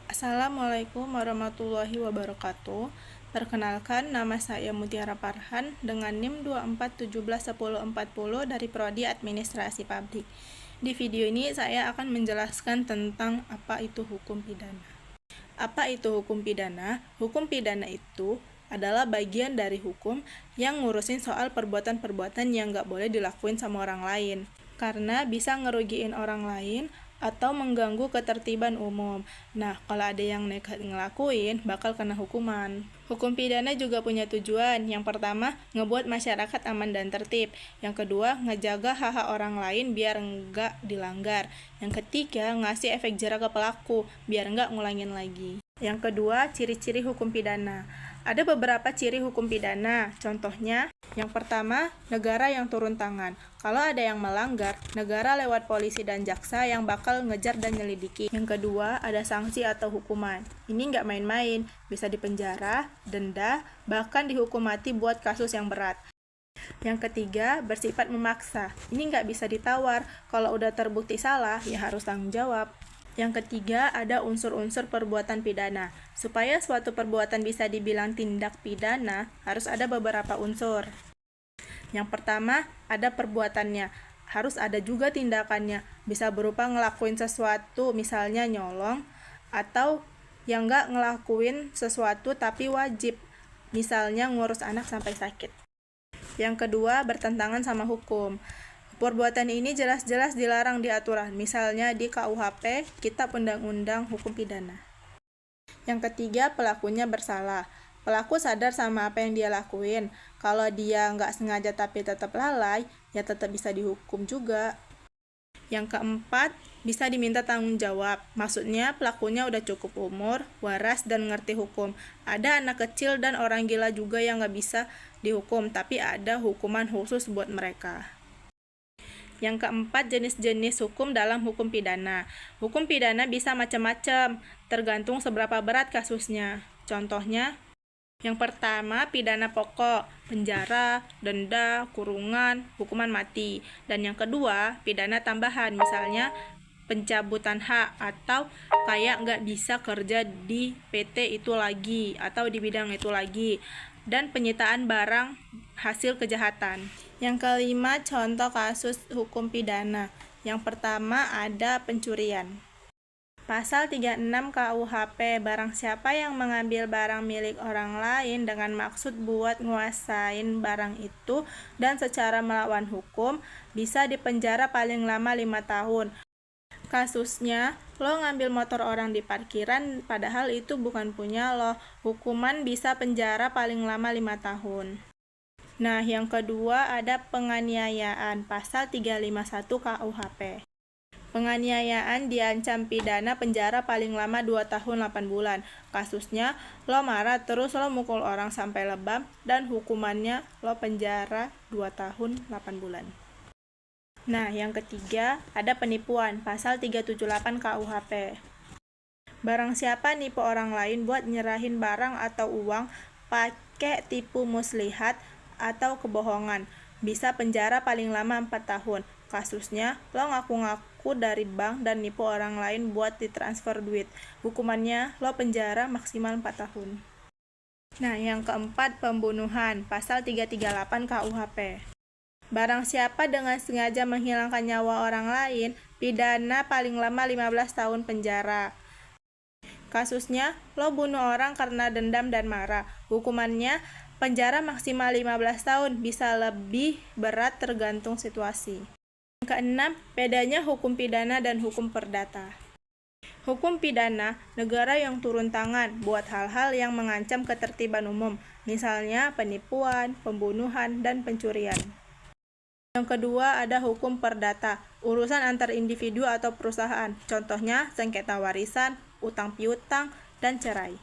Assalamualaikum warahmatullahi wabarakatuh. Perkenalkan, nama saya Mutiara Farhan dengan NIM 24171040 dari Prodi Administrasi Publik. Di video ini saya akan menjelaskan tentang apa itu hukum pidana. Apa itu hukum pidana? Hukum pidana itu adalah bagian dari hukum yang ngurusin soal perbuatan-perbuatan yang nggak boleh dilakuin sama orang lain, karena bisa ngerugiin orang lain atau mengganggu ketertiban umum. Nah, kalau ada yang nekat ngelakuin, bakal kena hukuman. Hukum pidana juga punya tujuan. Yang pertama, ngebuat masyarakat aman dan tertib. Yang kedua, ngejaga hak-hak orang lain biar nggak dilanggar. Yang ketiga, ngasih efek jera ke pelaku, biar nggak ngulangin lagi. Yang kedua, ciri-ciri hukum pidana. Ada beberapa ciri hukum pidana, contohnya, yang pertama, negara yang turun tangan. Kalau ada yang melanggar, negara lewat polisi dan jaksa yang bakal ngejar dan nyelidiki. Yang kedua, ada sanksi atau hukuman. Ini nggak main-main, bisa dipenjara, denda, bahkan dihukum mati buat kasus yang berat. Yang ketiga, bersifat memaksa. Ini nggak bisa ditawar, kalau udah terbukti salah, ya harus tanggung jawab. Yang ketiga, ada unsur-unsur perbuatan pidana. Supaya suatu perbuatan bisa dibilang tindak pidana, harus ada beberapa unsur. Yang pertama, ada perbuatannya. Harus ada juga tindakannya. Bisa berupa ngelakuin sesuatu, misalnya nyolong, atau yang nggak ngelakuin sesuatu tapi wajib, misalnya ngurus anak sampai sakit. Yang kedua, bertentangan sama hukum. Perbuatan ini jelas-jelas dilarang di aturan, misalnya di KUHP, Kitab Undang-Undang Hukum Pidana. Yang ketiga, pelakunya bersalah. Pelaku sadar sama apa yang dia lakuin. Kalau dia nggak sengaja tapi tetap lalai, ya tetap bisa dihukum juga. Yang keempat, bisa diminta tanggung jawab. Maksudnya pelakunya udah cukup umur, waras, dan ngerti hukum. Ada anak kecil dan orang gila juga yang nggak bisa dihukum, tapi ada hukuman khusus buat mereka. Yang keempat, jenis-jenis hukum dalam hukum pidana. Hukum pidana bisa macam-macam, tergantung seberapa berat kasusnya. Contohnya, yang pertama, pidana pokok, penjara, denda, kurungan, hukuman mati. Dan yang kedua, pidana tambahan, misalnya pencabutan hak, atau kayak nggak bisa kerja di PT itu lagi, atau di bidang itu lagi. Dan penyitaan barang hasil kejahatan. Yang kelima, contoh kasus hukum pidana. Yang pertama ada pencurian. Pasal 36 KUHP, barang siapa yang mengambil barang milik orang lain dengan maksud buat nguasain barang itu dan secara melawan hukum, bisa dipenjara paling lama 5 tahun. Kasusnya, lo ngambil motor orang di parkiran, padahal itu bukan punya lo. Hukuman bisa penjara paling lama 5 tahun. Nah, yang kedua ada penganiayaan, pasal 351 KUHP. Penganiayaan diancam pidana penjara paling lama 2 tahun 8 bulan. Kasusnya, lo marah terus lo mukul orang sampai lebam, dan hukumannya lo penjara 2 tahun 8 bulan. Nah, yang ketiga, ada penipuan, pasal 378 KUHP. Barang siapa nipu orang lain buat nyerahin barang atau uang pakai tipu muslihat atau kebohongan, bisa penjara paling lama 4 tahun. Kasusnya, lo ngaku-ngaku dari bank dan nipu orang lain buat ditransfer duit. Hukumannya, lo penjara maksimal 4 tahun. Nah, yang keempat, pembunuhan, pasal 338 KUHP. Barang siapa dengan sengaja menghilangkan nyawa orang lain, pidana paling lama 15 tahun penjara. Kasusnya, lo bunuh orang karena dendam dan marah. Hukumannya, penjara maksimal 15 tahun, bisa lebih berat tergantung situasi. Yang keenam, bedanya hukum pidana dan hukum perdata. Hukum pidana, negara yang turun tangan buat hal-hal yang mengancam ketertiban umum, misalnya penipuan, pembunuhan, dan pencurian. Yang kedua ada hukum perdata, urusan antar individu atau perusahaan, contohnya sengketa warisan, utang piutang, dan cerai.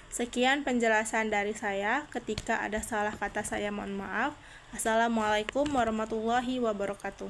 Sekian penjelasan dari saya. Ketika ada salah kata saya mohon maaf. Assalamualaikum warahmatullahi wabarakatuh.